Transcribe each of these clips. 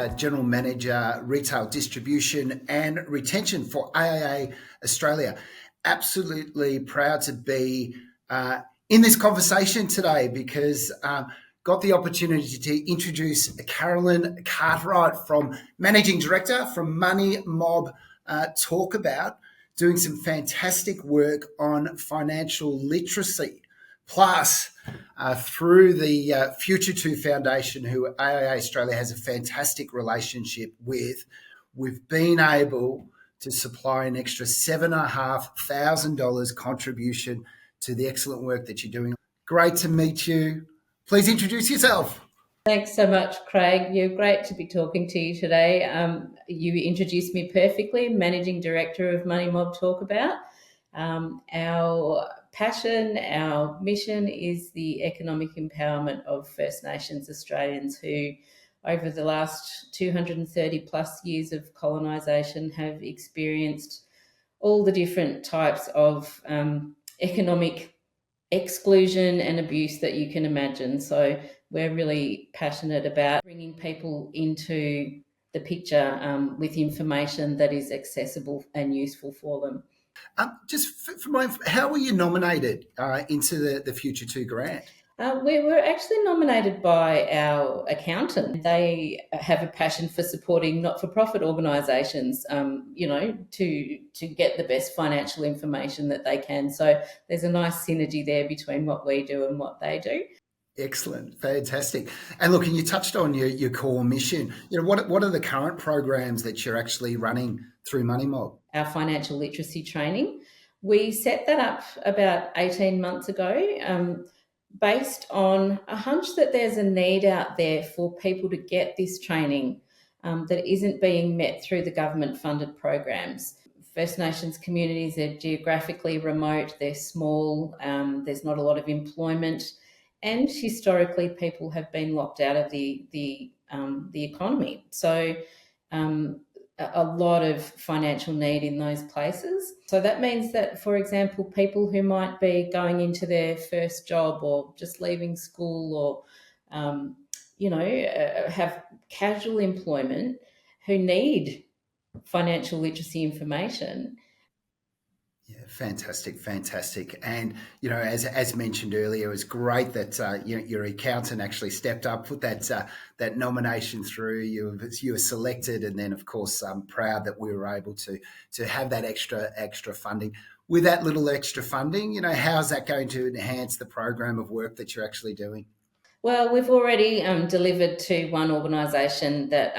General Manager, Retail Distribution and Retention for AIA Australia. Absolutely proud to be in this conversation today because got the opportunity to introduce Carolyn Cartwright, from Managing Director from MoneyMob Talkabout, doing some fantastic work on financial literacy. Plus, through the Future2 Foundation, who AIA Australia has a fantastic relationship with, we've been able to supply an extra $7,500 contribution to the excellent work that you're doing. Great to meet you. Please introduce yourself. Thanks so much, Craig. You're great to be talking to you today. You introduced me perfectly, Managing Director of MoneyMob Talkabout. Our passion, our mission is the economic empowerment of First Nations Australians who, over the last 230 plus years of colonisation, have experienced all the different types of economic exclusion and abuse that you can imagine. So we're really passionate about bringing people into the picture with information that is accessible and useful for them. How were you nominated into the Future2 grant? We were actually nominated by our accountant. They have a passion for supporting not-for-profit organisations, to get the best financial information that they can. So there's a nice synergy there between what we do and what they do. Excellent, fantastic. And look, and you touched on your core mission. What are the current programs that you're actually running through MoneyMob? Our financial literacy training. We set that up about 18 months ago. Based on a hunch that there's a need out there for people to get this training that isn't being met through the government-funded programs. First Nations communities are geographically remote, they're small, there's not a lot of employment, and historically people have been locked out of the economy. So a lot of financial need in those places. So that means that, for example, people who might be going into their first job or just leaving school or, have casual employment who need financial literacy information. Yeah, fantastic. And, as mentioned earlier, it was great that your accountant actually stepped up, put that nomination through. You were selected, and then, of course, I'm proud that we were able to have that extra funding. With that little extra funding, how's that going to enhance the program of work that you're actually doing? Well, we've already delivered to one organisation that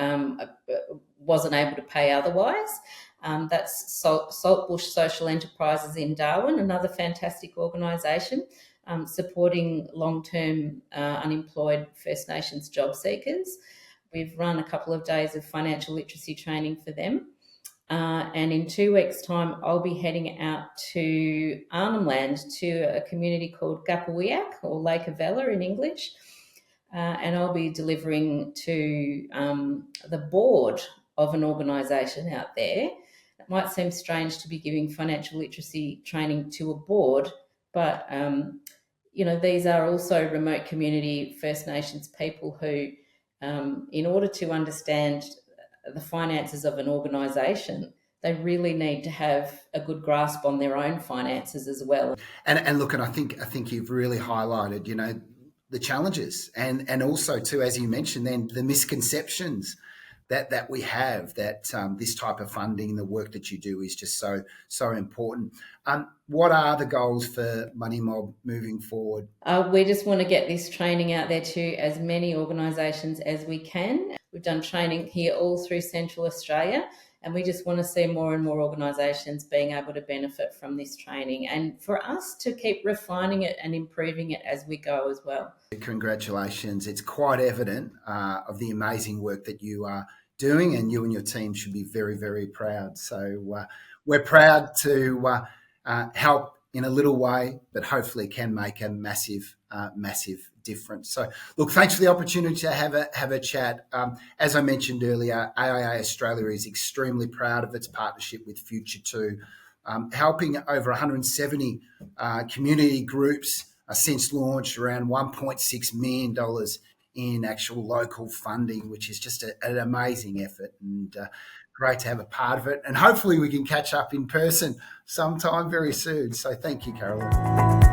wasn't able to pay otherwise. That's Saltbush Social Enterprises in Darwin, another fantastic organisation supporting long-term unemployed First Nations job seekers. We've run a couple of days of financial literacy training for them. And in 2 weeks' time, I'll be heading out to Arnhem Land to a community called Gapawiak, or Lake Avella in English. And I'll be delivering to the board of an organisation out there. It might seem strange to be giving financial literacy training to a board, but, these are also remote community First Nations people who, in order to understand the finances of an organisation, they really need to have a good grasp on their own finances as well. And look, and I think you've really highlighted, the challenges and also too, as you mentioned, then the misconceptions that we have, that this type of funding, the work that you do is just so important. What are the goals for MoneyMob moving forward? We just want to get this training out there to as many organisations as we can. We've done training here all through Central Australia, and we just want to see more and more organisations being able to benefit from this training, and for us to keep refining it and improving it as we go as well. Congratulations. It's quite evident of the amazing work that you are doing, and you and your team should be very, very proud. So we're proud to help in a little way, but hopefully can make a massive difference. So look, thanks for the opportunity to have a chat. As I mentioned earlier, AIA Australia is extremely proud of its partnership with Future2, helping over 170 community groups since launch, around $1.6 million in actual local funding, which is just an amazing effort, and great to have a part of it. And hopefully we can catch up in person sometime very soon. So thank you, Carolyn.